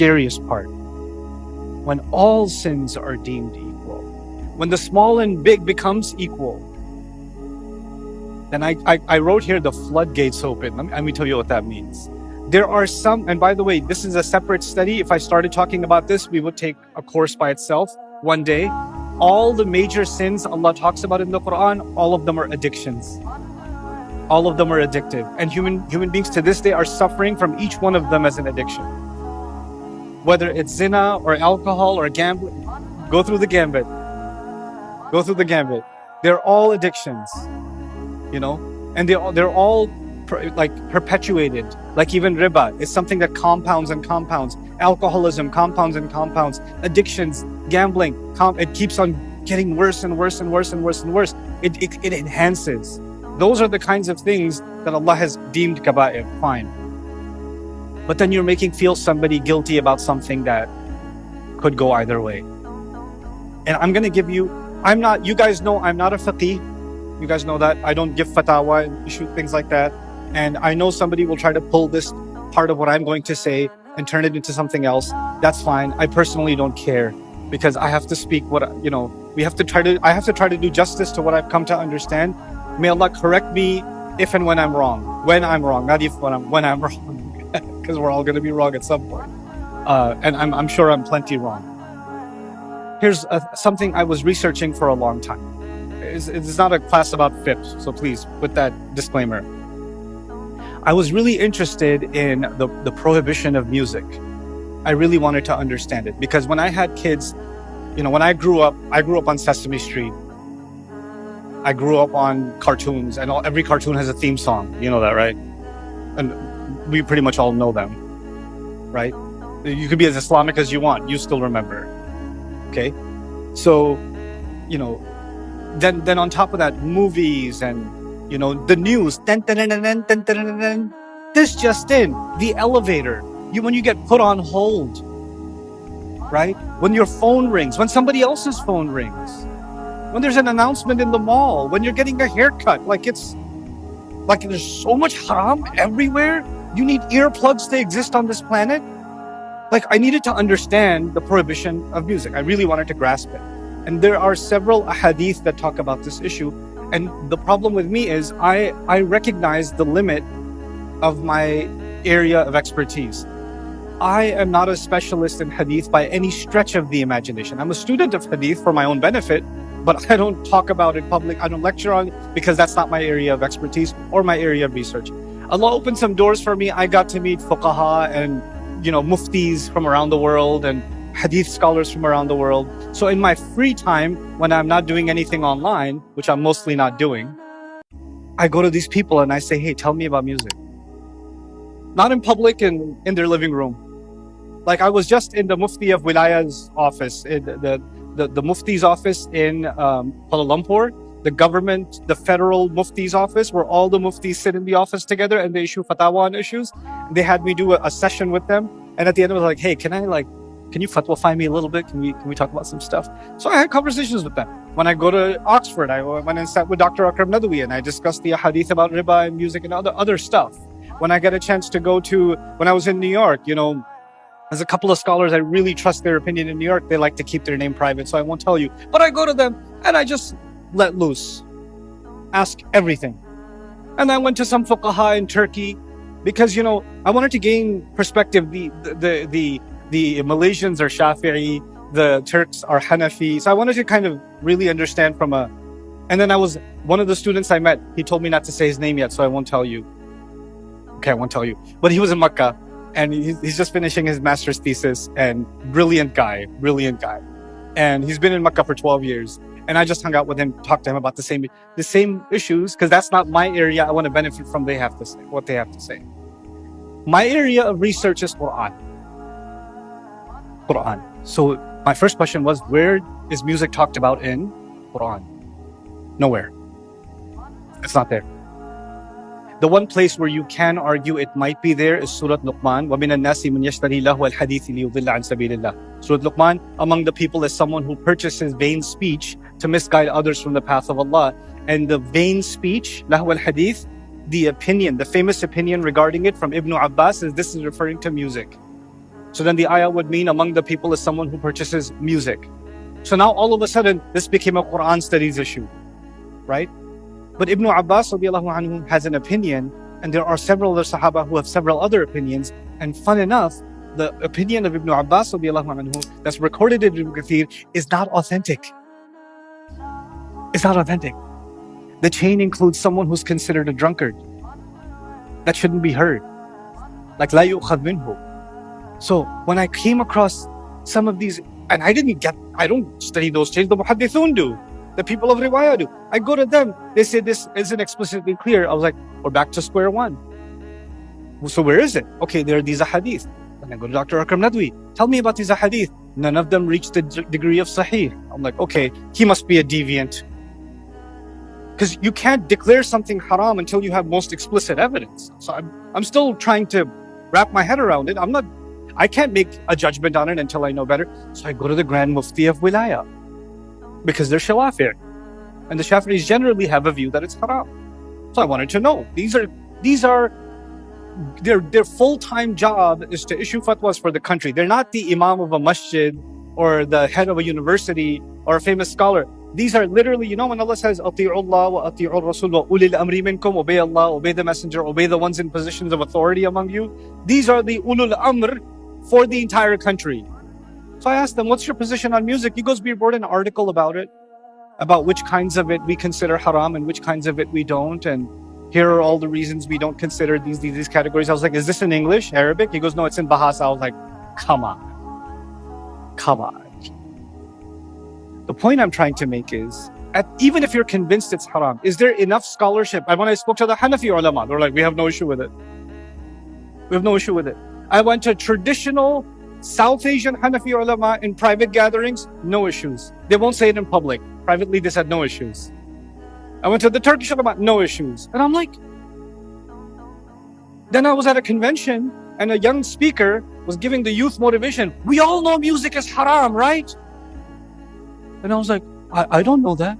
scariest part. When all sins are deemed equal, when the small and big becomes equal, then I wrote here the floodgates open. Let me tell you what that means. There are some, and by the way, this is a separate study. If I started talking about this, we would take a course by itself one day. All the major sins Allah talks about in the Quran, all of them are addictions. All of them are addictive. And human beings to this day are suffering from each one of them as an addiction. Whether it's zina or alcohol or gambling, go through the gambit. Go through the gambit. They're all addictions, and they're all perpetuated. Like even riba is something that compounds and compounds. Alcoholism compounds and compounds. Addictions, gambling, it keeps on getting worse and worse and worse and worse and worse. It enhances. Those are the kinds of things that Allah has deemed kaba'ir, fine. But then you're making feel somebody guilty about something that could go either way. And I'm going to give you, you guys know I'm not a faqih. You guys know that. I don't give fatwa and issue things like that. And I know somebody will try to pull this part of what I'm going to say and turn it into something else. That's fine. I personally don't care, because I have to speak what, I have to try to do justice to what I've come to understand. May Allah correct me if and when I'm wrong. When I'm wrong, not if when I'm wrong, because we're all going to be wrong at some point. And I'm sure I'm plenty wrong. Here's something I was researching for a long time. It's not a class about fiqh, so please, with that disclaimer. I was really interested in the prohibition of music. I really wanted to understand it, because when I had kids, when I grew up on Sesame Street. I grew up on cartoons, and every cartoon has a theme song. You know that, right? And we pretty much all know them, right? You could be as Islamic as you want, you still remember. Okay? So, then on top of that, movies and, the news. Dun, dun, dun, dun, dun, dun, dun, dun. This just in, the elevator. When you get put on hold, right? When your phone rings, when somebody else's phone rings, when there's an announcement in the mall, when you're getting a haircut, there's so much haram everywhere. You need earplugs to exist on this planet. I needed to understand the prohibition of music. I really wanted to grasp it. And there are several ahadith that talk about this issue. And the problem with me is I recognize the limit of my area of expertise. I am not a specialist in hadith by any stretch of the imagination. I'm a student of hadith for my own benefit, but I don't talk about it in public. I don't lecture on it, because that's not my area of expertise or my area of research. Allah opened some doors for me. I got to meet fuqaha and, muftis from around the world and hadith scholars from around the world. So in my free time, when I'm not doing anything online, which I'm mostly not doing, I go to these people and I say, hey, tell me about music. Not in public and in their living room. I was just in the Mufti of Wilaya's office, the Mufti's office in Kuala Lumpur, the federal Mufti's office, where all the Muftis sit in the office together and they issue fatwa on issues. They had me do a session with them. And at the end, I was like, hey, can you fatwa-fy me a little bit? Can we talk about some stuff? So I had conversations with them. When I go to Oxford, I went and sat with Dr. Akram Nadawi and I discussed the hadith about riba and music and other stuff. When I get a chance to when I was in New York, there's a couple of scholars I really trust their opinion in New York. They like to keep their name private, so I won't tell you. But I go to them and I just let loose, ask everything. And I went to some fuqaha in Turkey because, I wanted to gain perspective. The Malaysians are Shafi'i, the Turks are Hanafi. So I wanted to kind of really understand and then one of the students I met, he told me not to say his name yet, so I won't tell you. Okay, I won't tell you. But he was in Makkah. And he's just finishing his master's thesis, and brilliant guy. And he's been in Makkah for 12 years. And I just hung out with him, talked to him about the same issues, because that's not my area. I want to benefit from what they have to say. My area of research is Quran. So my first question was, where is music talked about in Quran? Nowhere. It's not there. The one place where you can argue it might be there is Surah Luqman. وَمِنَ النَّاسِ مَنْ يَشْتَرِي لَهْوَ الْحَدِيثِ لِيُضِلَّ عَنْ سَبِيلِ اللَّهِ. Surah Luqman, among the people is someone who purchases vain speech to misguide others from the path of Allah. And the vain speech, لَهْوَ الْحَدِيث, the famous opinion regarding it from Ibn Abbas is this is referring to music. So then the ayah would mean among the people is someone who purchases music. So now all of a sudden, this became a Quran studies issue, right? But Ibn Abbas radiallahu anhu has an opinion, and there are several other Sahaba who have several other opinions. And fun enough, the opinion of Ibn Abbas radiallahu anhu that's recorded in Ibn Kathir is not authentic. It's not authentic. The chain includes someone who's considered a drunkard. That shouldn't be heard. Like la yu'khadh minhu. So when I came across some of these, and I don't study those chains, the muhaddithun do. The people of riwayah do. I go to them, they say this isn't explicitly clear. I was like, we're back to square one. So where is it? Okay, there are these ahadith. Then I go to Dr. Akram Nadwi. Tell me about these ahadith. None of them reach the degree of sahih. I'm like, okay, he must be a deviant. Because you can't declare something haram until you have most explicit evidence. So I'm still trying to wrap my head around it. I can't make a judgment on it until I know better. So I go to the Grand Mufti of Wilaya, because they're Shawafi'. And the Shafi'is generally have a view that it's haram. So I wanted to know. Their full-time job is to issue fatwas for the country. They're not the imam of a masjid or the head of a university or a famous scholar. These are literally, when Allah says, "Ati'u Allah wa ati'u Rasul wa ulil amri minkum," obey Allah, obey the Messenger, obey the ones in positions of authority among you. These are the ulul amr for the entire country. So I asked them, what's your position on music? He goes, we wrote an article about it, about which kinds of it we consider haram and which kinds of it we don't. And here are all the reasons we don't consider these categories. I was like, is this in English, Arabic? He goes, no, it's in Bahasa. I was like, come on. The point I'm trying to make is, even if you're convinced it's haram, is there enough scholarship? And when I spoke to the Hanafi ulama, they were like, we have no issue with it. We have no issue with it. I went to traditional South Asian Hanafi ulama in private gatherings, no issues. They won't say it in public. Privately, they said no issues. I went to the Turkish ulama, no issues. And I'm like, then I was at a convention and a young speaker was giving the youth motivation. We all know music is haram, right? And I was like, I don't know that.